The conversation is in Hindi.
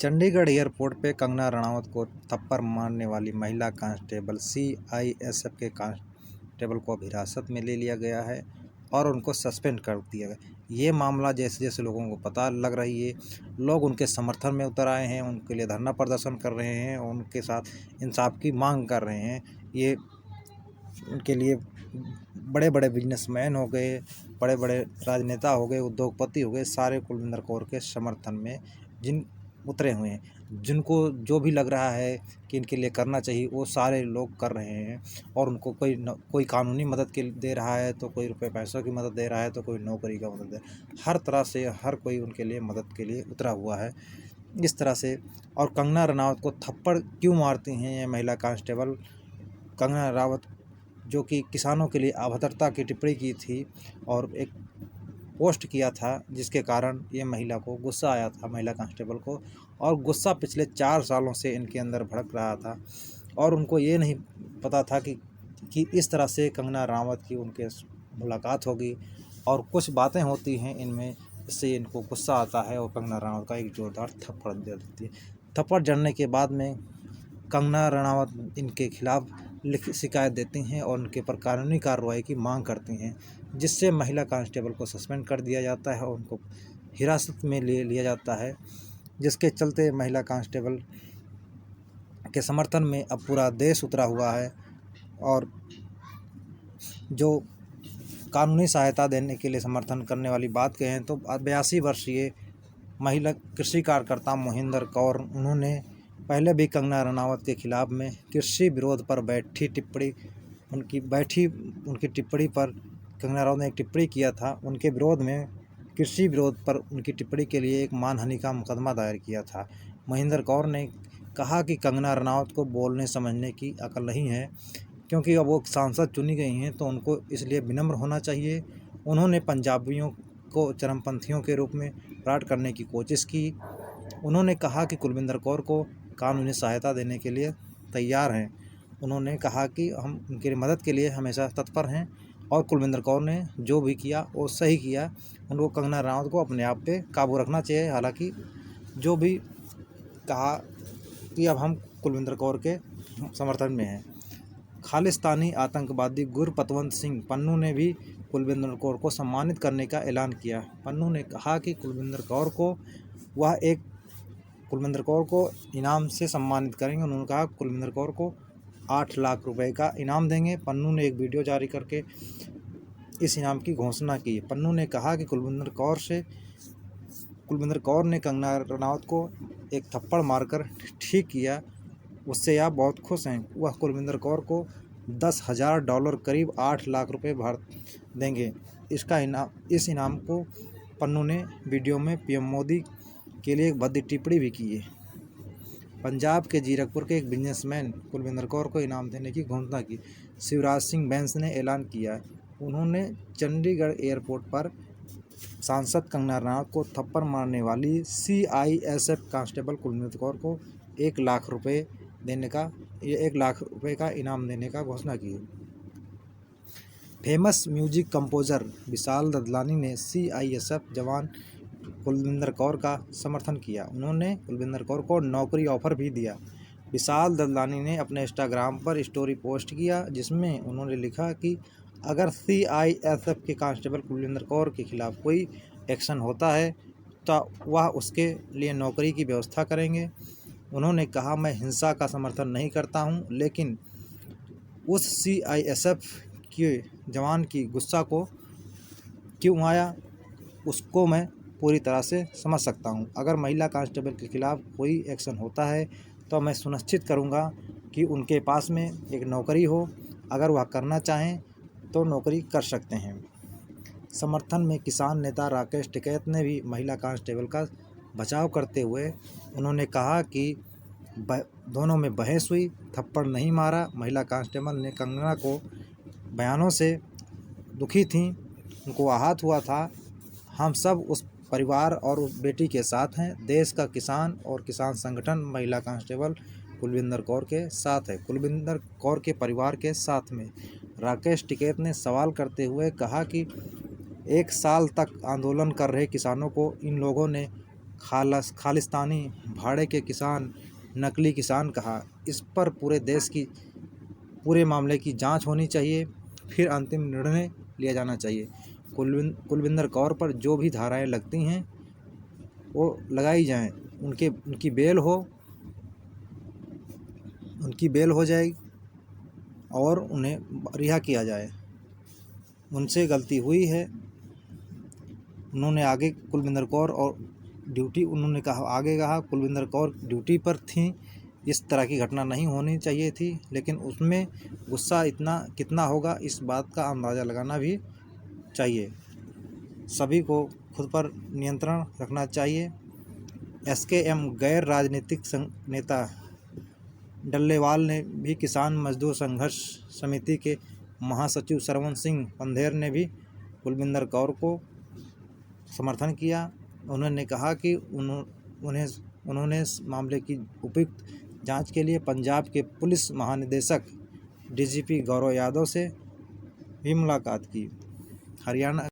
चंडीगढ़ एयरपोर्ट पे कंगना रणावत को थप्पड़ मारने वाली महिला कांस्टेबल सीआईएसएफ के कांस्टेबल को अब हिरासत में ले लिया गया है और उनको सस्पेंड कर दिया गया। ये मामला जैसे जैसे लोगों को पता लग रही है, लोग उनके समर्थन में उतर आए हैं, उनके लिए धरना प्रदर्शन कर रहे हैं, उनके साथ इंसाफ की मांग कर रहे हैं। ये उनके लिए बड़े बड़े बिजनेसमैन हो गए, बड़े बड़े राजनेता हो गए, उद्योगपति हो गए, सारे कुलविंदर कौर के समर्थन में जिन उतरे हुए हैं, जिनको जो भी लग रहा है कि इनके लिए करना चाहिए वो सारे लोग कर रहे हैं। और उनको कोई कानूनी मदद के दे रहा है, तो कोई रुपए पैसों की मदद दे रहा है, तो कोई नौकरी का मदद दे रहा है। हर तरह से हर कोई उनके लिए मदद के लिए उतरा हुआ है इस तरह से। और कंगना रनावत को थप्पड़ क्यों मारती हैं ये महिला कांस्टेबल? कंगना रनावत जो कि किसानों के लिए अभद्रता की टिप्पणी की थी और एक पोस्ट किया था, जिसके कारण ये महिला को गुस्सा आया था, महिला कांस्टेबल को, और गुस्सा पिछले 4 सालों से इनके अंदर भड़क रहा था। और उनको ये नहीं पता था कि इस तरह से कंगना रनावत की उनके मुलाकात होगी और कुछ बातें होती हैं इनमें, इससे इनको गुस्सा आता है और कंगना रनावत का एक जोरदार थप्पड़ दे देती है। थप्पड़ जड़ने के बाद में कंगना रनावत इनके खिलाफ लिखित शिकायत देती हैं और उनके पर कानूनी कार्रवाई की मांग करती हैं, जिससे महिला कांस्टेबल को सस्पेंड कर दिया जाता है और उनको हिरासत में ले लिया जाता है, जिसके चलते महिला कांस्टेबल के समर्थन में अब पूरा देश उतरा हुआ है। और जो कानूनी सहायता देने के लिए समर्थन करने वाली बात कहें तो 82 वर्षीय महिला कृषि कार्यकर्ता मोहिंदर कौर, उन्होंने पहले भी कंगना रनावत के खिलाफ में कृषि विरोध पर उनकी टिप्पणी पर कंगना रनावत ने एक टिप्पणी किया था। उनके विरोध में कृषि विरोध पर उनकी टिप्पणी के लिए एक मानहानि का मुकदमा दायर किया था। मोहिंदर कौर ने कहा कि कंगना रनावत को बोलने समझने की अकल नहीं है, क्योंकि अब वो सांसद चुनी गई हैं तो उनको इसलिए विनम्र होना चाहिए। उन्होंने पंजाबियों को चरमपंथियों के रूप में प्रकट करने की कोशिश की। उन्होंने कहा कि कुलविंदर कौर को कानूनी सहायता देने के लिए तैयार हैं। उन्होंने कहा कि हम उनकी मदद के लिए हमेशा तत्पर हैं और कुलविंदर कौर ने जो भी किया वो सही किया। उनको कंगना रनावत को अपने आप पे काबू रखना चाहिए। हालांकि जो भी कहा कि अब हम कुलविंदर कौर के समर्थन में हैं। खालिस्तानी आतंकवादी गुरपतवंत सिंह पन्नू ने भी कुलविंदर कौर को सम्मानित करने का ऐलान किया। पन्नू ने कहा कि कुलविंदर कौर को इनाम से सम्मानित करेंगे। उन्होंने कहा कुलविंदर कौर को 8 लाख रुपए का इनाम देंगे। पन्नू ने एक वीडियो जारी करके इस इनाम की घोषणा की। पन्नू ने कहा कि कुलविंदर कौर ने कंगना रनावत को एक थप्पड़ मारकर ठीक किया, उससे आप बहुत खुश हैं। वह कुलविंदर कौर को $10,000 करीब 8 लाख रुपए देंगे। इस इनाम को पन्नू ने वीडियो में पीएम मोदी के लिए एक भद्दी टिप्पणी भी की है। पंजाब के जीरकपुर के एक बिजनेसमैन कुलविंदर कौर को इनाम देने की घोषणा की। शिवराज सिंह बैंस ने ऐलान किया। उन्होंने चंडीगढ़ एयरपोर्ट पर सांसद कंगना रनावत को थप्पड़ मारने वाली सीआईएसएफ कांस्टेबल कुलविंदर कौर को 1 लाख रुपए का इनाम देने का घोषणा की। Famous music composer Vishal Dadlani ने सीआईएसएफ जवान कुलविंदर कौर का समर्थन किया। उन्होंने कुलविंदर कौर को नौकरी ऑफर भी दिया। विशाल ददलानी ने अपने इंस्टाग्राम पर स्टोरी पोस्ट किया, जिसमें उन्होंने लिखा कि अगर सीआईएसएफ के कांस्टेबल कुलविंदर कौर के खिलाफ कोई एक्शन होता है तो वह उसके लिए नौकरी की व्यवस्था करेंगे। उन्होंने कहा, मैं हिंसा का समर्थन नहीं करता हूं, लेकिन उस सीआईएसएफ के जवान की गुस्सा को क्यों आया उसको मैं पूरी तरह से समझ सकता हूं। अगर महिला कांस्टेबल के खिलाफ कोई एक्शन होता है तो मैं सुनिश्चित करूंगा कि उनके पास में एक नौकरी हो। अगर वह करना चाहें तो नौकरी कर सकते हैं। समर्थन में किसान नेता राकेश टिकैत ने भी महिला कांस्टेबल का बचाव करते हुए उन्होंने कहा कि दोनों में बहस हुई, थप्पड़ नहीं मारा। महिला कांस्टेबल ने कंगना को बयानों से दुखी थीं, उनको आहत हुआ था। हम सब उस परिवार और उस बेटी के साथ हैं। देश का किसान और किसान संगठन महिला कांस्टेबल कुलविंदर कौर के साथ है, कुलविंदर कौर के परिवार के साथ में। राकेश टिकैत ने सवाल करते हुए कहा कि 1 साल तक आंदोलन कर रहे किसानों को इन लोगों ने खालिस्तानी भाड़े के किसान, नकली किसान कहा। इस पर पूरे मामले की जांच होनी चाहिए, फिर अंतिम निर्णय लिया जाना चाहिए। कुलविंदर कौर पर जो भी धाराएं लगती हैं वो लगाई जाएं, उनकी बेल हो जाए और उन्हें रिहा किया जाए। उनसे गलती हुई है। उन्होंने आगे कुलविंदर कौर और उन्होंने कहा कुलविंदर कौर ड्यूटी पर थीं, इस तरह की घटना नहीं होनी चाहिए थी, लेकिन उसमें गुस्सा कितना होगा इस बात का अंदाज़ा लगाना भी चाहिए। सभी को खुद पर नियंत्रण रखना चाहिए। SKM गैर राजनीतिक नेता डल्लेवाल ने भी किसान मजदूर संघर्ष समिति के महासचिव सरवन सिंह पंधेर ने भी कुलविंदर कौर को समर्थन किया। उन्होंने कहा कि उन्होंने इस मामले की उपयुक्त जांच के लिए पंजाब के पुलिस महानिदेशक DGP गौरव यादव से भी मुलाकात की। हरियाणा